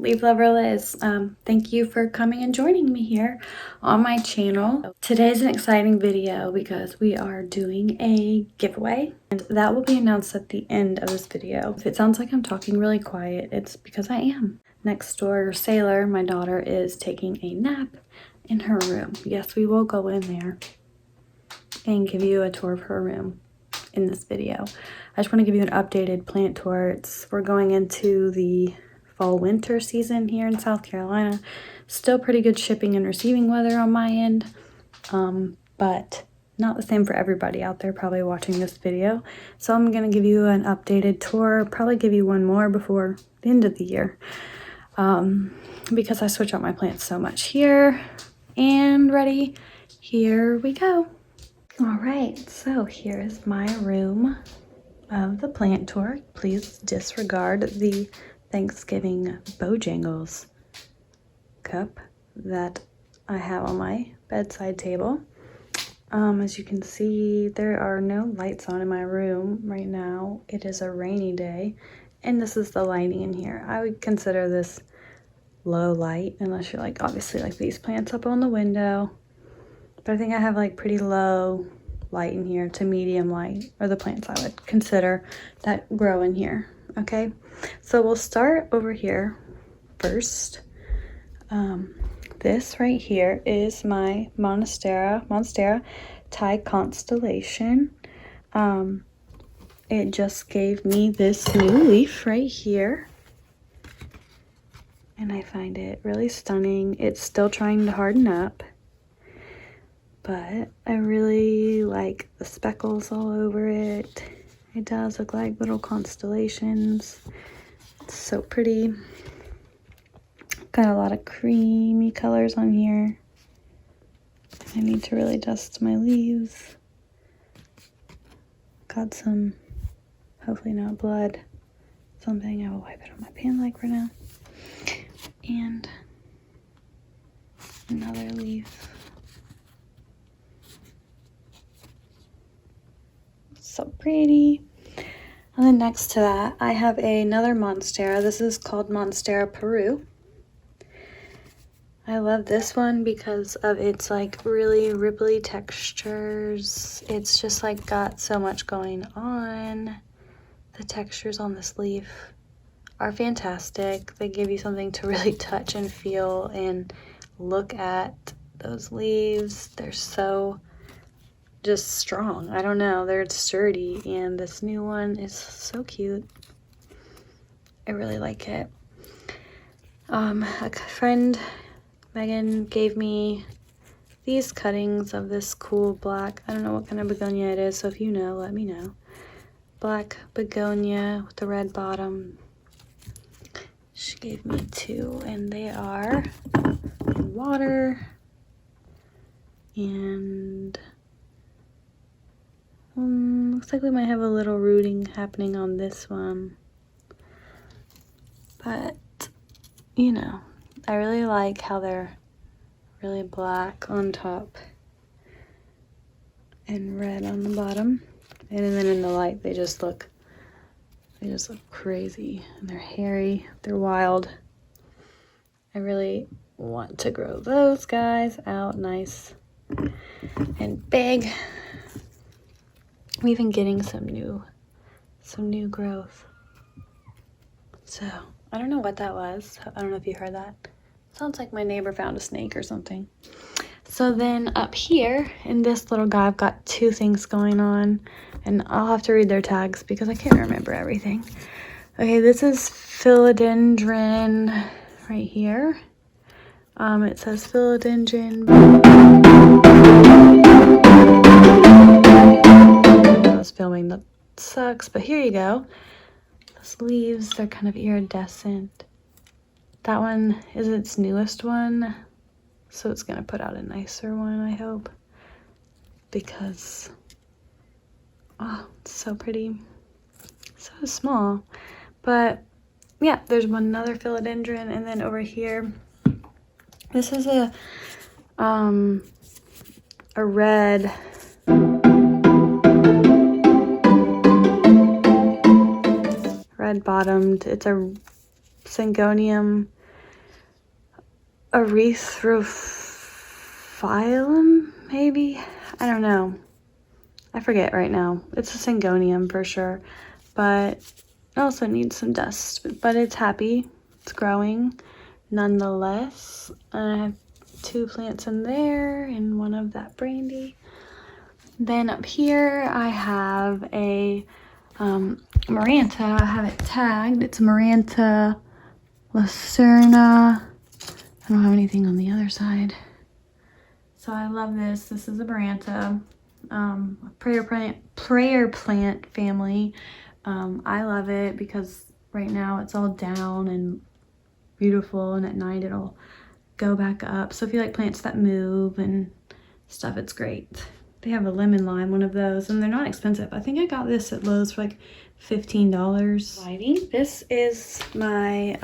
Leaf Lover Liz. Thank you for coming and joining me here on my channel. Today's an exciting video because we are doing a giveaway, and that will be announced at the end of this video. If it sounds like I'm talking really quiet, it's because I am. Next door, Sailor, my daughter, is taking a nap in her room. Yes, we will go in there and give you a tour of her room in this video. I just want to give you an updated plant tour. We're going into the fall winter season here in South Carolina. Still pretty good shipping and receiving weather on my end, but not the same for everybody out there probably watching this video. So I'm gonna give you an updated tour, probably give you one more before the end of the year, because I switch out my plants so much. Here and ready, here we go. All right, so here is my room of the plant tour. Please disregard the Thanksgiving Bojangles cup that I have on my bedside table. As you can see, there are no lights on in my room right now. It is a rainy day, and this is the lighting in here. I would consider this low light, unless you're like obviously like these plants up on the window. But I think I have like pretty low light in here to medium light, or the plants I would consider that grow in here. Okay, so we'll start over here first. This right here is my Monstera Thai Constellation. It just gave me this new leaf right here, and I find it really stunning. It's still trying to harden up, but I really like the speckles all over it. It does look like little constellations. It's so pretty. Got a lot of creamy colors on here. I need to really dust my leaves. Got some, hopefully not blood, something. I will wipe it on my pan like right now. And another leaf. So pretty. And then next to that, I have another Monstera. This is called Monstera Peru. I love this one because of its like really ripply textures. It's just like got so much going on. The textures on this leaf are fantastic. They give you something to really touch and feel and look at. Those leaves, they're so just strong. I don't know, they're sturdy, and this new one is so cute. I really like it. A friend, Megan, gave me these cuttings of this cool black, I don't know what kind of begonia it is, so if you know, let me know. Black begonia with the red bottom. She gave me two, and they are in water, and looks like we might have a little rooting happening on this one, but you know, I really like how they're really black on top and red on the bottom, and then in the light they just look crazy, and they're hairy, they're wild. I really want to grow those guys out nice and big. I'm even getting some new growth. So I don't know what that was. I don't know if you heard that. Sounds like my neighbor found a snake or something. So then up here in this little guy, I've got two things going on, and I'll have to read their tags because I can't remember everything. Okay, this is Philodendron right here. It says Philodendron. I was filming, that sucks, but here you go. Those leaves, they're kind of iridescent. That one is its newest one, so it's gonna put out a nicer one, I hope, because oh, it's so pretty. So small, but yeah, there's another Philodendron. And then over here, this is a red bottomed, it's a Syngonium erythrophyllum, maybe? I don't know. I forget right now. It's a syngonium for sure, but it also needs some dust. But it's happy. It's growing nonetheless. I have 2 plants in there and one of that brandy. Then up here I have a Maranta. I have it tagged. It's Maranta Lucerna. I don't have anything on the other side. So I love this. This is a Maranta, prayer plant family. I love it because right now it's all down and beautiful, and at night it'll go back up. So if you like plants that move and stuff, it's great. They have a lemon lime, one of those, and they're not expensive. I think I got this at Lowe's for like $15. Lighting. This is my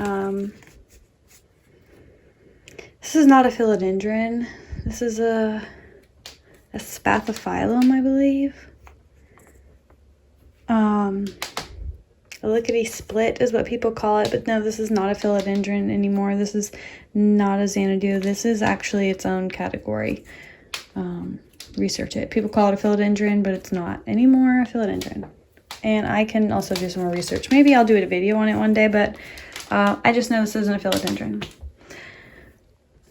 this is not a philodendron. This is a spathiphyllum, I believe. A lickety split is what people call it, but no, this is not a philodendron anymore. This is not a Xanadu. This is actually its own category. Research it. People call it a philodendron, but it's not anymore a philodendron. And I can also do some more research. Maybe I'll do a video on it one day, but I just know this isn't a philodendron.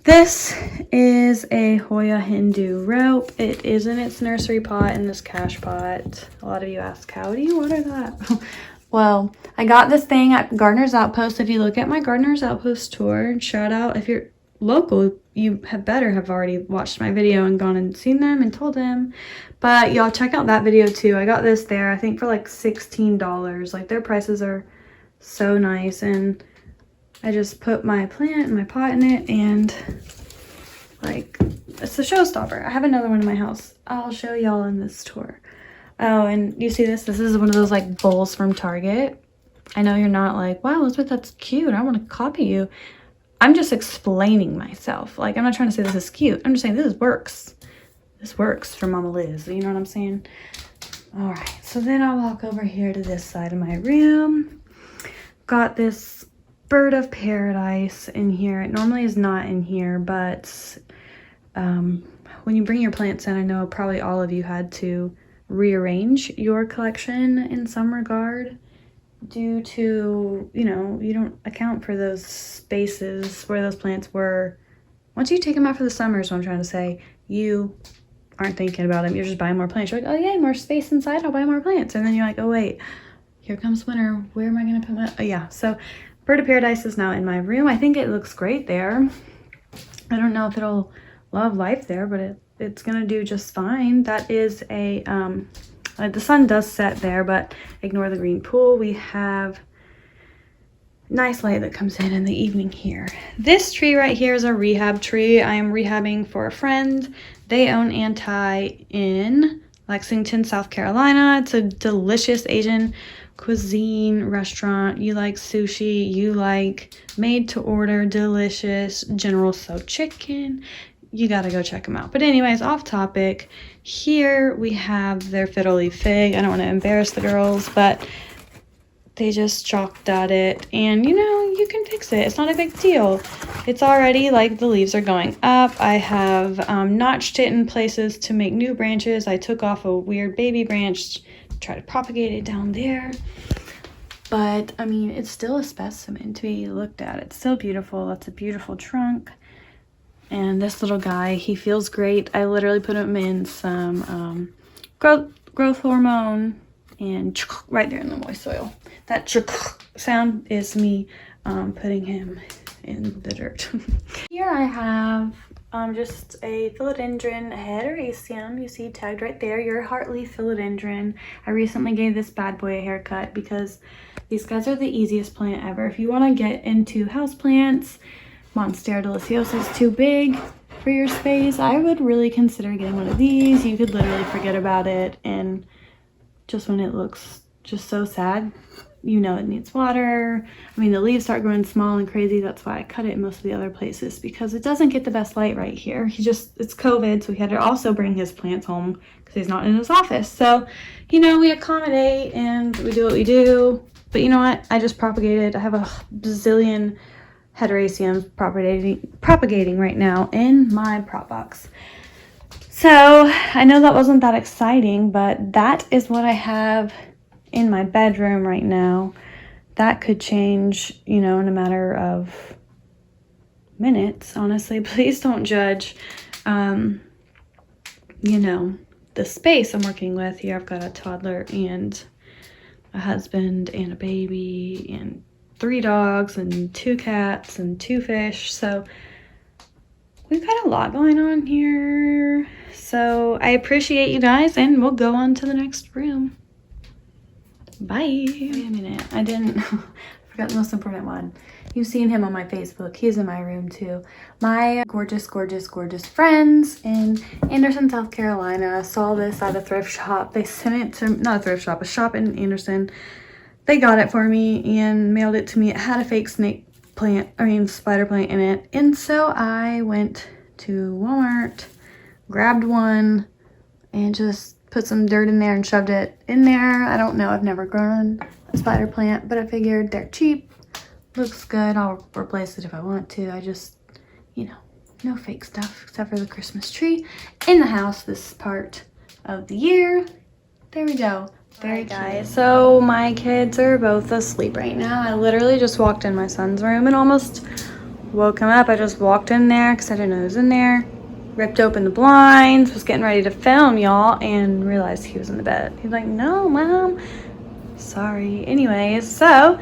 This is a Hoya Hindu rope. It is in its nursery pot in this cash pot. A lot of you ask, how do you water that? Well, I got this thing at Gardener's Outpost. If you look at my Gardener's Outpost tour, shout out, if you're local, you better have already watched my video and gone and seen them and told them. But y'all check out that video too. I got this there, I think for like $16. Like their prices are so nice. And I just put my plant and my pot in it, and like, it's a showstopper. I have another one in my house. I'll show y'all in this tour. Oh, and you see this? This is one of those like bowls from Target. I know you're not like, wow, Elizabeth, that's cute. I want to copy you. I'm just explaining myself. Like, I'm not trying to say this is cute. I'm just saying this works. This works for Mama Liz. You know what I'm saying? All right. So then I'll walk over here to this side of my room. Got this bird of paradise in here. It normally is not in here, but when you bring your plants in, I know probably all of you had to rearrange your collection in some regard due to, you know, you don't account for those spaces where those plants were. Once you take them out for the summer is what I'm trying to say, you aren't thinking about them. You're just buying more plants. You're like, oh yay, more space inside, I'll buy more plants. And then you're like, oh wait, here comes winter. Where am I going to put my, oh yeah. So bird of paradise is now in my room. I think it looks great there. I don't know if it'll love life there, but it's gonna do just fine. That is a the sun does set there, but ignore the green pool. We have nice light that comes in the evening here. This tree right here is a rehab tree. I am rehabbing for a friend. They own Anti in Lexington, South Carolina. It's a delicious Asian cuisine restaurant. You like sushi, you like made to order, delicious General Tso chicken. You gotta go check them out. But anyways, off topic, here we have their fiddle leaf fig. I don't want to embarrass the girls, but they just chalked at it, and you know, you can fix it. It's not a big deal. It's already like the leaves are going up. I have notched it in places to make new branches. I took off a weird baby branch to try to propagate it down there. But I mean, it's still a specimen to be looked at. It's still beautiful. That's a beautiful trunk. And this little guy, he feels great. I literally put him in some growth hormone and right there in the moist soil. That sound is me putting him in the dirt. Here I have just a Philodendron Heteroaceum. You see tagged right there, your heartleaf Philodendron. I recently gave this bad boy a haircut because these guys are the easiest plant ever. If you want to get into houseplants, Monstera deliciosa is too big for your space, I would really consider getting one of these. You could literally forget about it, and just when it looks just so sad, you know it needs water. I mean, the leaves start growing small and crazy. That's why I cut it in most of the other places, because it doesn't get the best light right here. It's COVID, so he had to also bring his plants home because he's not in his office. So, you know, we accommodate and we do what we do. But you know what? I just propagated. I have a bazillion Heteroaceum propagating right now in my prop box. So I know that wasn't that exciting, but that is what I have in my bedroom right now. That could change, you know, in a matter of minutes, honestly. Please don't judge, you know, the space I'm working with. Here I've got a toddler and a husband and a baby and 3 dogs and 2 cats and 2 fish. So we've got a lot going on here. So I appreciate you guys, and we'll go on to the next room. Bye. Wait a minute. I forgot the most important one. You've seen him on my Facebook. He's in my room too. My gorgeous, gorgeous, gorgeous friends in Anderson, South Carolina saw this at a thrift shop. They sent it to, not a thrift shop, a shop in Anderson. They got it for me and mailed it to me. It had a fake spider plant in it. And so I went to Walmart, grabbed one, and just put some dirt in there and shoved it in there. I don't know. I've never grown a spider plant, but I figured they're cheap. Looks good. I'll replace it if I want to. I just, you know, no fake stuff except for the Christmas tree in the house this part of the year. There we go. Very guys. So my kids are both asleep right now. I literally just walked in my son's room and almost woke him up. I just walked in there because I didn't know he was in there. Ripped open the blinds, was getting ready to film, y'all, and realized he was in the bed. He's like, no, Mom. Sorry. Anyways, so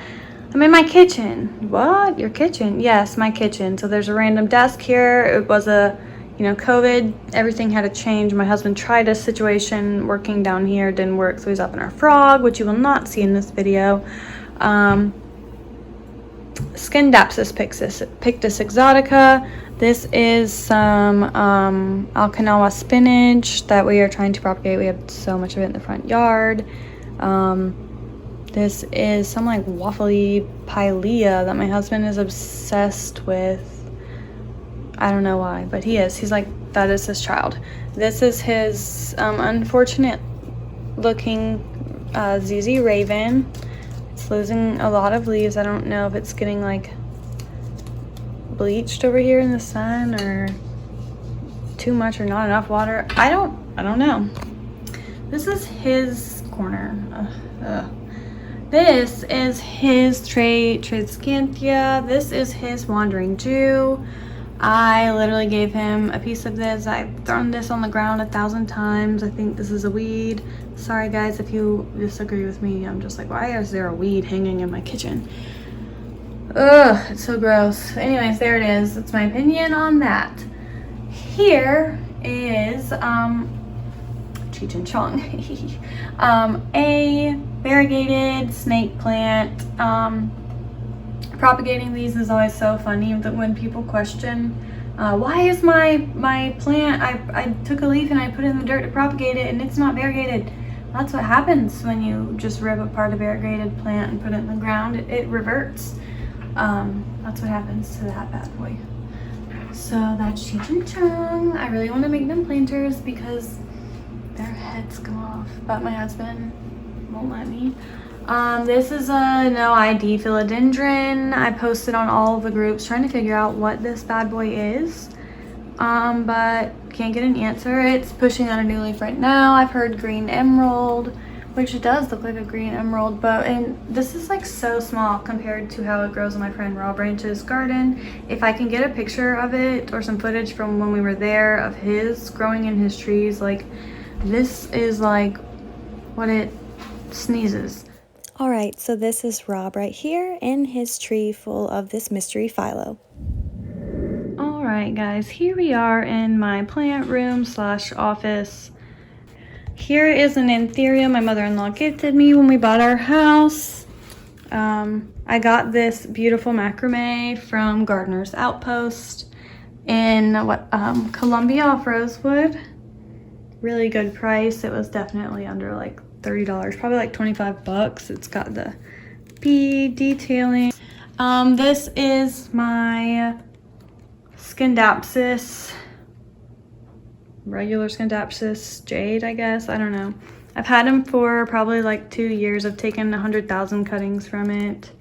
I'm in my kitchen. What? Your kitchen? Yes, my kitchen. So there's a random desk here. It was a, you know, COVID. Everything had to change. My husband tried a situation working down here. Didn't work, so he's up in our frog, which you will not see in this video. Scindapsus pictus exotica. This is some Alkanawa spinach that we are trying to propagate. We have so much of it in the front yard. This is some like waffly pilea that my husband is obsessed with. I don't know why, but he is. He's like, that is his child. This is his unfortunate looking ZZ Raven. It's losing a lot of leaves. I don't know if it's getting like bleached over here in the sun or too much or not enough water. I don't know. This is his corner. This is his Tradescantia. This is his Wandering Jew. I literally gave him a piece of this. I've thrown this on the ground 1,000 times. I think this is a weed. Sorry guys if you disagree with me. I'm just like, why is there a weed hanging in my kitchen? Ugh, it's so gross. Anyways, there it is. That's my opinion on that. Here is Cheech and Chong. A variegated snake plant. Propagating these is always so funny that when people question why is my plant, I took a leaf and I put it in the dirt to propagate it and it's not variegated. That's what happens when you just rip apart a variegated plant and put it in the ground. It reverts. That's what happens to that bad boy. So that's Cheech and Chong. I really want to make them planters because their heads come off, but my husband won't let me. This is a no ID Philodendron. I posted on all of the groups trying to figure out what this bad boy is, but can't get an answer. It's pushing on a new leaf right now. I've heard green emerald, which does look like a green emerald, and this is like so small compared to how it grows in my friend Raw Branch's garden. If I can get a picture of it or some footage from when we were there of his growing in his trees, like this is like what it sneezes. All right, so this is Rob right here in his tree full of this mystery philo. All right, guys, here we are in my plant room / office. Here is an Antheria my mother-in-law gifted me when we bought our house. I got this beautiful macrame from Gardener's Outpost in Columbia off Rosewood. Really good price. It was definitely under like $30, probably like 25 bucks. It's got the bee detailing. This is my Scindapsus, regular Scindapsus jade, I guess. I don't know. I've had him for probably like 2 years. I've taken 100,000 cuttings from it.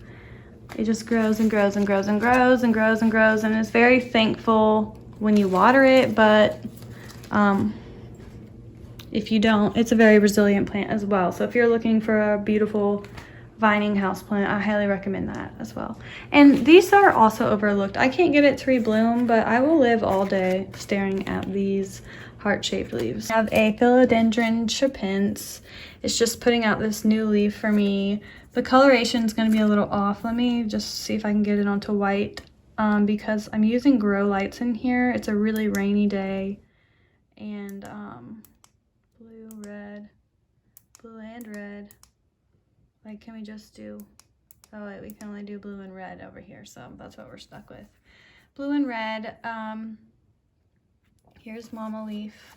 It just grows and grows and grows and grows and grows and grows, and it's very thankful when you water it, but if you don't, it's a very resilient plant as well. So if you're looking for a beautiful vining houseplant, I highly recommend that as well. And these are also overlooked. I can't get it to rebloom, but I will live all day staring at these heart-shaped leaves. I have a Philodendron chapince. It's just putting out this new leaf for me. The coloration is going to be a little off. Let me just see if I can get it onto white because I'm using grow lights in here. It's a really rainy day. And blue, red, blue and red. Like, can we just do, oh wait, we can only do blue and red over here, so that's what we're stuck with. Blue and red. Here's Mama Leaf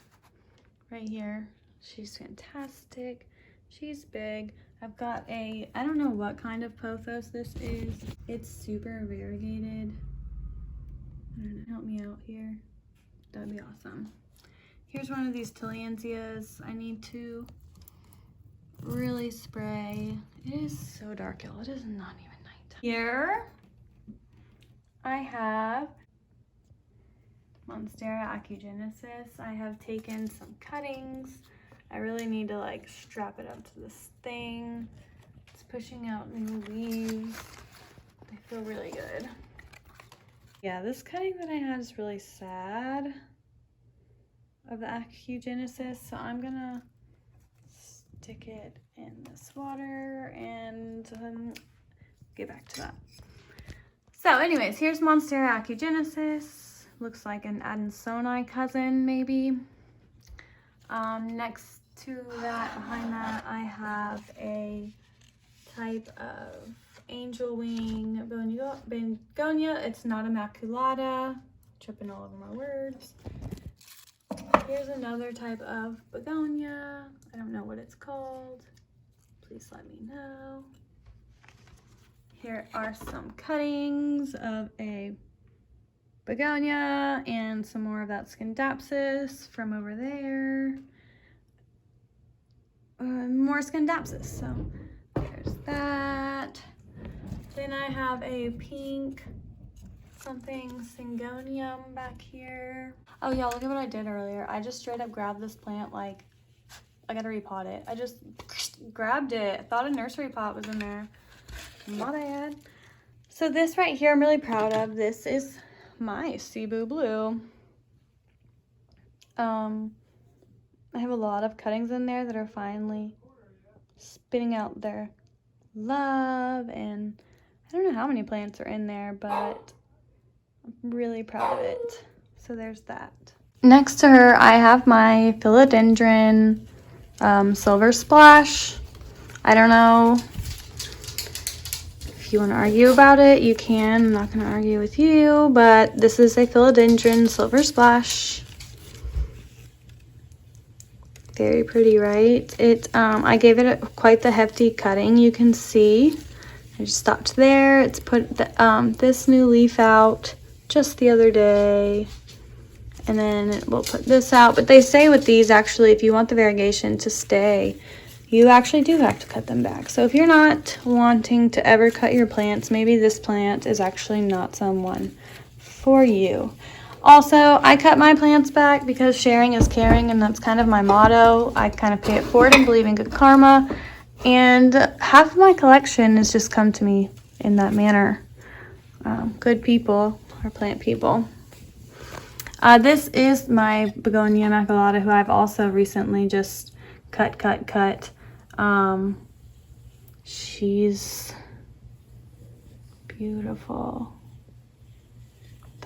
right here. She's fantastic. She's big. I've got a, I don't know what kind of pothos this is. It's super variegated. Help me out here. That'd be awesome. Here's one of these tillandsias. I need to really spray. It is so dark, y'all. It is not even night. Here I have Monstera acugenesis. I have taken some cuttings. I really need to like strap it up to this thing. It's pushing out new leaves. They feel really good. Yeah, this cutting that I had is really sad of the acugenesis, so I'm gonna stick it in this water and get back to that. So anyways, here's Monstera acugenesis. Looks like an Adansonii cousin, maybe. Next to that, behind that, I have a type of angel wing begonia. It's not immaculata. Tripping all over my words. Here's another type of begonia. I don't know what it's called. Please let me know. Here are some cuttings of a begonia and some more of that Scindapsus from over there. More Scindapsus, so there's that. Then I have a pink something Syngonium back here. Oh y'all, look at what I did earlier. I just straight up grabbed this plant, like, I gotta repot it. I just grabbed it. I thought a nursery pot was in there. My bad. So this right here I'm really proud of. This is my Cebu Blue. I have a lot of cuttings in there that are finally spitting out their love, and I don't know how many plants are in there, but I'm really proud of it. So there's that. Next to her, I have my Philodendron Silver Splash. I don't know if you want to argue about it, you can. I'm not going to argue with you, but this is a Philodendron Silver Splash. Very pretty, right? I gave it quite the hefty cutting, you can see. I just stopped there. It's put this new leaf out just the other day, and then we'll put this out. But they say with these, actually, if you want the variegation to stay, you actually do have to cut them back. So if you're not wanting to ever cut your plants, maybe this plant is actually not someone for you. Also, I cut my plants back because sharing is caring, and that's kind of my motto. I kind of pay it forward and believe in good karma, and half of my collection has just come to me in that manner. Good people are plant people. This is my Begonia Immaculata, who I've also recently just cut. She's beautiful.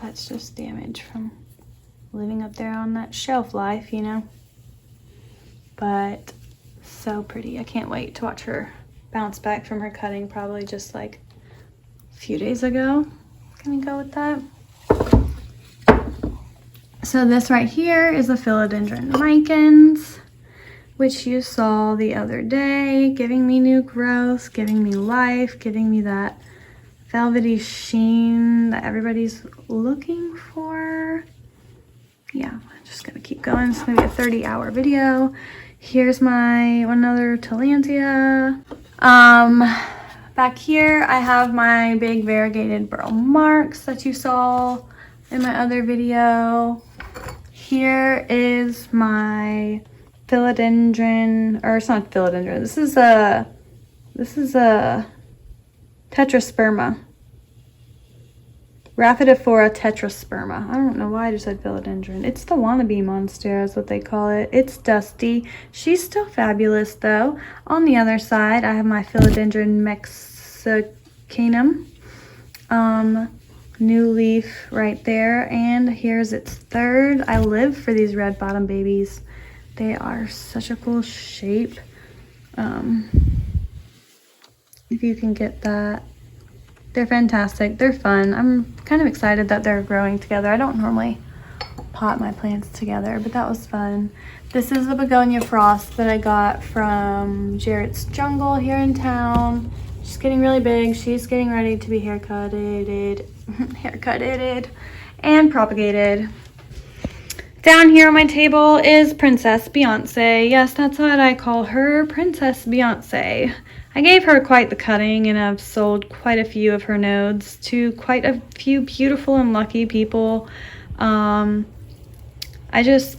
That's just damage from living up there on that shelf life, you know. But so pretty. I can't wait to watch her bounce back from her cutting probably just like a few days ago. Can we go with that? So this right here is a Philodendron micans, which you saw the other day, giving me new growth, giving me life, giving me that velvety sheen that everybody's looking for. Yeah, I'm just gonna keep going. It's gonna be a 30-hour video. Here's my another tillandsia. Back here, I have my big variegated burl marks that you saw in my other video. Here is my philodendron, or it's not philodendron. This is a tetrasperma. Rhaphidophora tetrasperma. I don't know why I just said philodendron. It's the wannabe monstera is what they call it. It's dusty. She's still fabulous though. On the other side, I have my philodendron mexicanum. New leaf right there, and here's its third. I live for these red bottom babies. They are such a cool shape. If you can get that. They're fantastic. They're fun. I'm kind of excited that they're growing together. I don't normally pot my plants together, but that was fun. This is a begonia frost that I got from Jarrett's Jungle here in town. She's getting really big. She's getting ready to be haircutted and propagated. Down here on my table is Princess Beyonce. Yes, that's what I call her, Princess Beyonce. I gave her quite the cutting, and I've sold quite a few of her nodes to quite a few beautiful and lucky people. I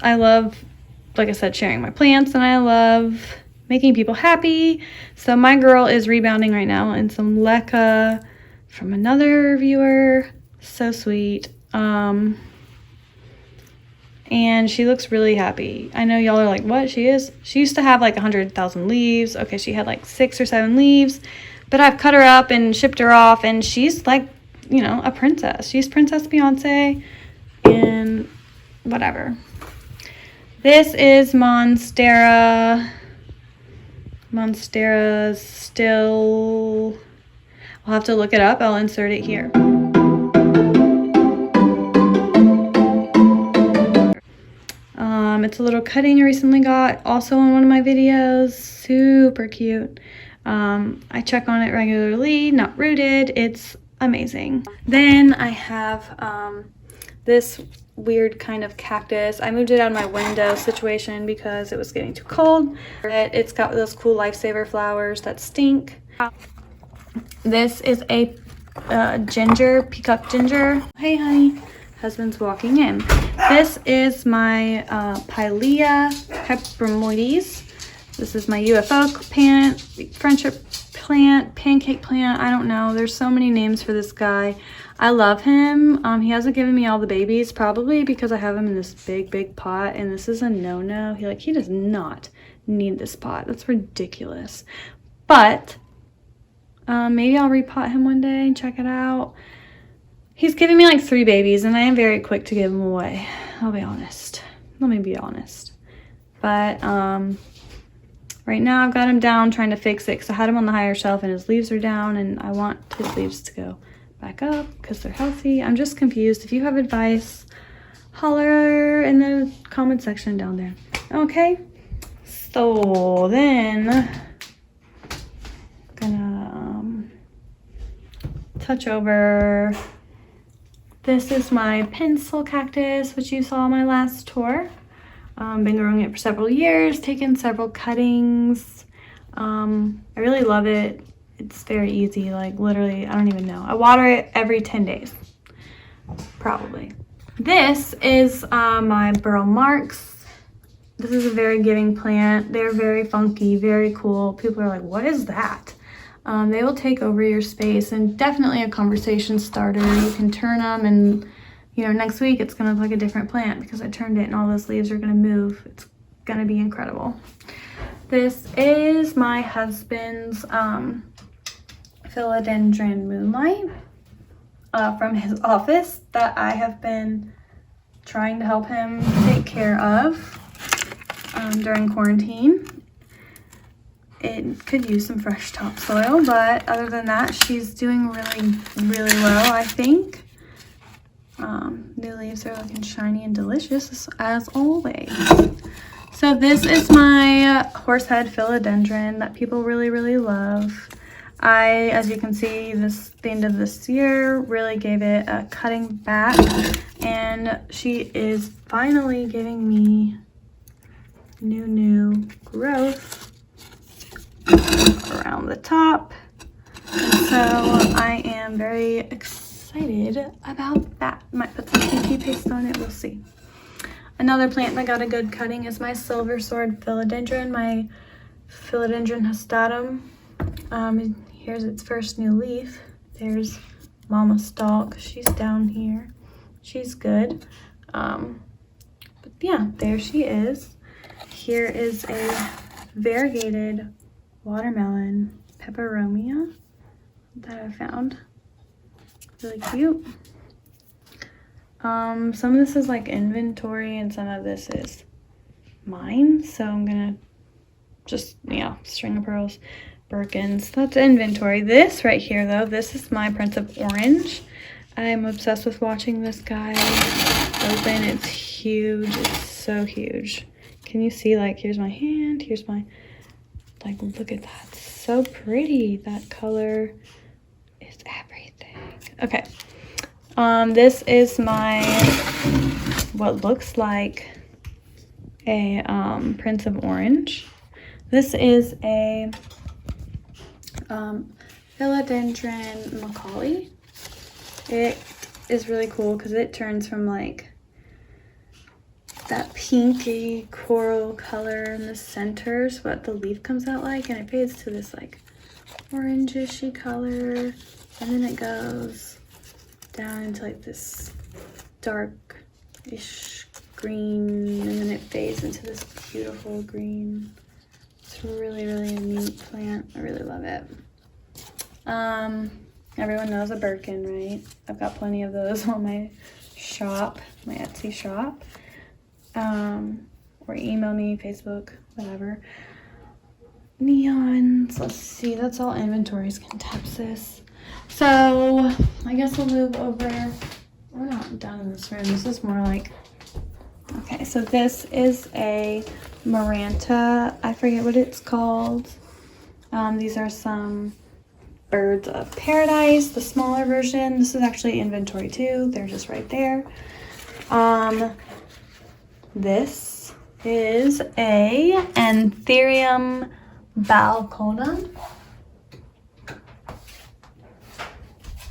love, like I said, sharing my plants, and I love making people happy. So my girl is rebounding right now in some leca from another viewer. So sweet. And she looks really happy. I know y'all are like, what? She is? She used to have like 100,000 leaves. Okay, she had like 6 or 7 leaves, but I've cut her up and shipped her off, and she's like, you know, a princess. She's Princess Beyonce and whatever. This is Monstera. Monstera still. I'll have to look it up. I'll insert it here. It's a little cutting I recently got, also in one of my videos. Super cute. I check on it regularly, not rooted. It's amazing. Then I have this weird kind of cactus. I moved it out of my window situation because it was getting too cold. It's got those cool lifesaver flowers that stink. This is a ginger, peacock ginger. Hey honey. Husband's walking in. This is my Pilea peperomoides. This is my UFO plant, friendship plant, pancake plant. I don't know. There's so many names for this guy. I love him. He hasn't given me all the babies, probably because I have him in this big pot, and this is a no-no. He does not need this pot. That's ridiculous. But maybe I'll repot him one day and check it out. He's giving me like 3 babies, and I am very quick to give them away. I'll be honest. Let me be honest. But right now I've got him down trying to fix it because I had him on the higher shelf and his leaves are down, and I want his leaves to go back up because they're healthy. I'm just confused. If you have advice, holler in the comment section down there. Okay. So then gonna touch over. This is my pencil cactus, which you saw on my last tour. Been growing it for several years, taken several cuttings. I really love it. It's very easy, like literally, I don't even know. I water it every 10 days, probably. This is my burl marks. This is a very giving plant. They're very funky, very cool. People are like, what is that? They will take over your space, and definitely a conversation starter. You can turn them, and you know, next week it's gonna look like a different plant because I turned it and all those leaves are gonna move. It's gonna be incredible. This is my husband's Philodendron Moonlight from his office that I have been trying to help him take care of during quarantine. It could use some fresh topsoil, but other than that, she's doing really well, I think. New leaves are looking shiny and delicious as always. So this is my horsehead philodendron that people really love. I, as you can see, the end of this year really gave it a cutting back, and she is finally giving me new growth around the top. And so I am very excited about that. Might put some PP paste on it, we'll see. Another plant that got a good cutting is my silver sword philodendron, my Philodendron hastatum. Here's its first new leaf. There's Mama Stalk. She's down here. She's good. But yeah, there she is. Here is a variegated watermelon peperomia that I found. Really cute. Some of this is like inventory and some of this is mine. So I'm gonna just, string of pearls, Birkins. That's inventory. This right here though, this is my Prince of Orange. I'm obsessed with watching this guy open. It's huge. It's so huge. Can you see, like, here's my hand, here's my, like, look at that. It's so pretty. That color is everything. Okay. This is my, what looks like a Prince of Orange. This is a Philodendron Macaulay. It is really cool because it turns from like that pinky coral color in the center is what the leaf comes out like, and it fades to this like orangey color, and then it goes down into like this darkish green, and then it fades into this beautiful green. It's really a neat plant. I really love it. Everyone knows a Birkin, right? I've got plenty of those on my shop, my Etsy shop. Or email me, Facebook, whatever. Neons, let's see, that's all inventories. Can tap this. So I guess we'll move over. We're not done in this room. This is more like, okay, so this is a Maranta. I forget what it's called. These are some birds of paradise, the smaller version. This is actually inventory too. They're just right there. This is a Anthurium balconum.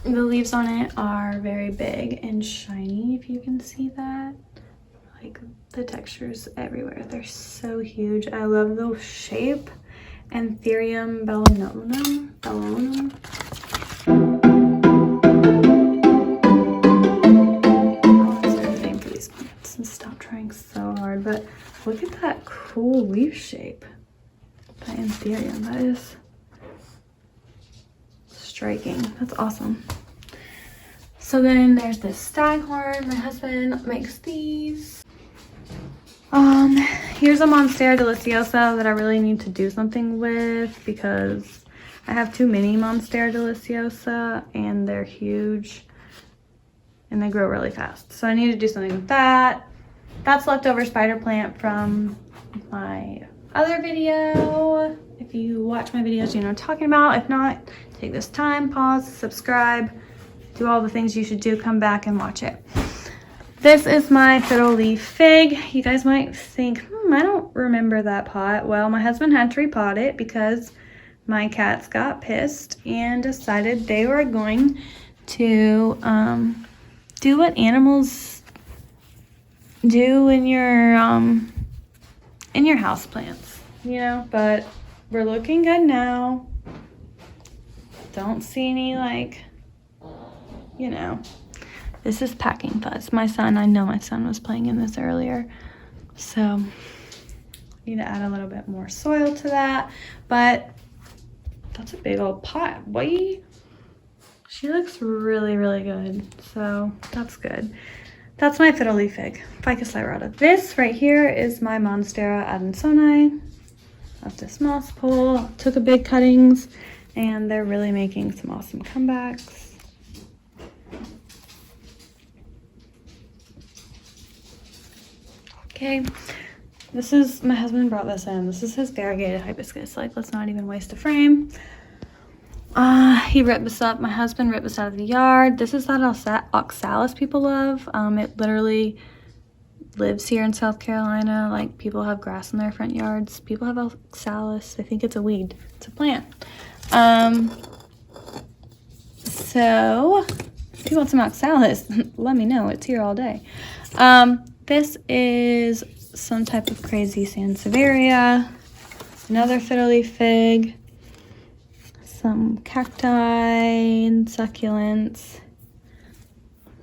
The leaves on it are very big and shiny, if you can see that. Like, the textures everywhere. They're so huge. I love the shape. Anthurium bellonum. And stop trying so hard, but look at that cool leaf shape. That Anthurium, that is striking. That's awesome. So then there's this staghorn. My husband makes these. Here's a Monstera deliciosa that I really need to do something with because I have too many Monstera deliciosa and they're huge and they grow really fast. So I need to do something with that. That's leftover spider plant from my other video. If you watch my videos, you know what I'm talking about. If not, take this time, pause, subscribe, do all the things you should do, come back and watch it. This is my fiddle leaf fig. You guys might think, I don't remember that pot. Well, my husband had to repot it because my cats got pissed and decided they were going to do what animals do in your house plants, you know, but we're looking good now. Don't see any, like, you know. This is packing fuzz. My son, I know my son was playing in this earlier, so I need to add a little bit more soil to that, but that's a big old pot, boy. She looks really good, so that's good. That's my fiddle leaf fig, Ficus lyrata. This right here is my Monstera adansonii of this moss pole. Took a big cuttings, and they're really making some awesome comebacks. Okay, this is, my husband brought this in. This is his variegated hibiscus. Like, let's not even waste a frame. He ripped this up. My husband ripped this out of the yard. This is that oxalis people love. It literally lives here in South Carolina. Like, people have grass in their front yards. People have oxalis. I think it's a weed. It's a plant. So if you want some oxalis, let me know. It's here all day. This is some type of crazy Sansevieria, another fiddle leaf fig, some cacti and succulents,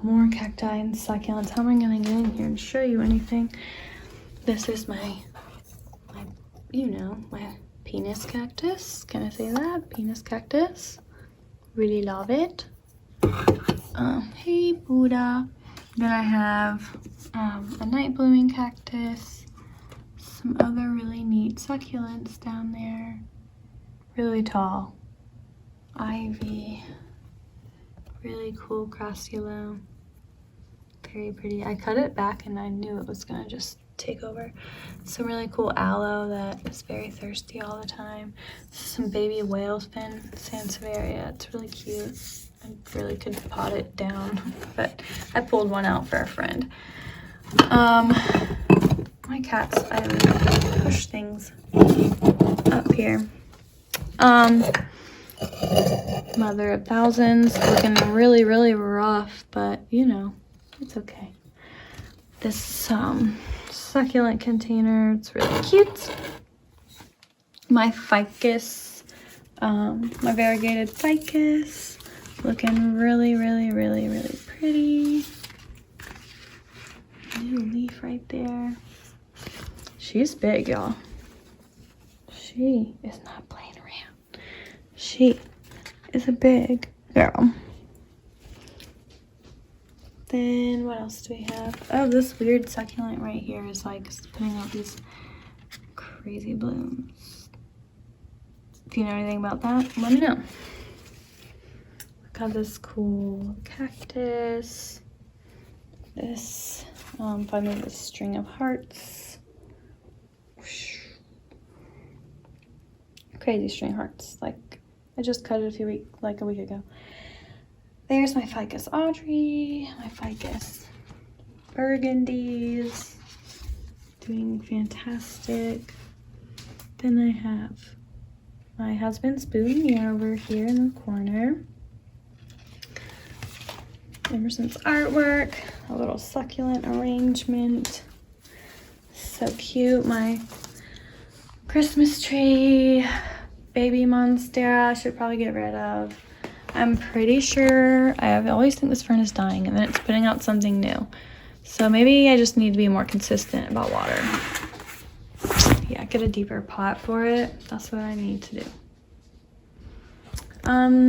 more cacti and succulents. How am I gonna get in here and show you anything? This is my penis cactus. Can I say that? Penis cactus. Really love it. Hey Buddha. Then I have a night blooming cactus, some other really neat succulents down there, really tall, ivy, really cool crassulum, very pretty. I cut it back and I knew it was gonna just take over. Some really cool aloe that is very thirsty all the time. Some baby whale fin Sansevieria. It's really cute. I really could pot it down, but I pulled one out for a friend. My cats, I really push things up here. Mother of thousands, looking really, really rough, but you know, it's okay. This succulent container, it's really cute. My ficus, my variegated ficus, looking really, really, really, really pretty. New leaf right there. She's big, y'all. She is not playing around. She is a big girl. Then what else do we have? Oh, this weird succulent right here is like putting out these crazy blooms. If you know anything about that, let me know. Got this cool cactus. This, finally this string of hearts. Crazy string hearts. Like, I just cut it a week ago. There's my ficus Audrey, my ficus burgundies, doing fantastic. Then I have my husband's boutonniere over here in the corner. Emerson's artwork, a little succulent arrangement. So cute. My Christmas tree, baby monstera, I should probably get rid of. I'm pretty sure, I always think this fern is dying and then it's putting out something new. So maybe I just need to be more consistent about water. Yeah, get a deeper pot for it. That's what I need to do.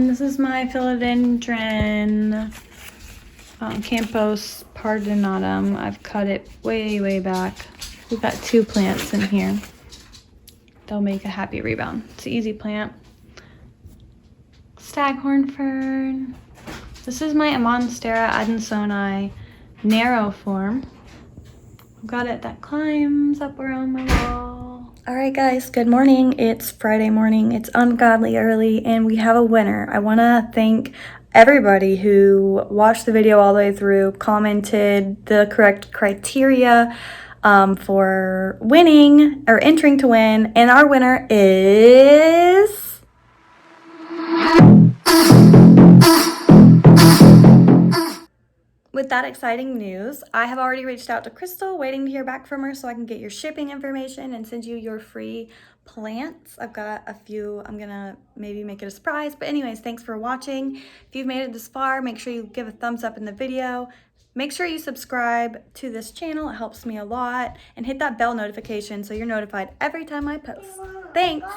This is my Philodendron, Campos pardinatum. I've cut it way, way back. We've got 2 plants in here. They'll make a happy rebound. It's an easy plant. Staghorn fern. This is my Monstera adansonii narrow form. I've got it that climbs up around my wall. All right, guys, good morning. It's Friday morning. It's ungodly early, and we have a winner. I want to thank everybody who watched the video all the way through, commented the correct criteria for winning or entering to win, and our winner is With that exciting news, I have already reached out to Krystal, waiting to hear back from her so I can get your shipping information and send you your free plants. I've got a few. I'm gonna maybe make it a surprise, but anyways, thanks for watching. If you've made it this far, make sure you give a thumbs up in the video. Make sure you subscribe to this channel. It helps me a lot. And hit that bell notification so you're notified every time I post. Thanks.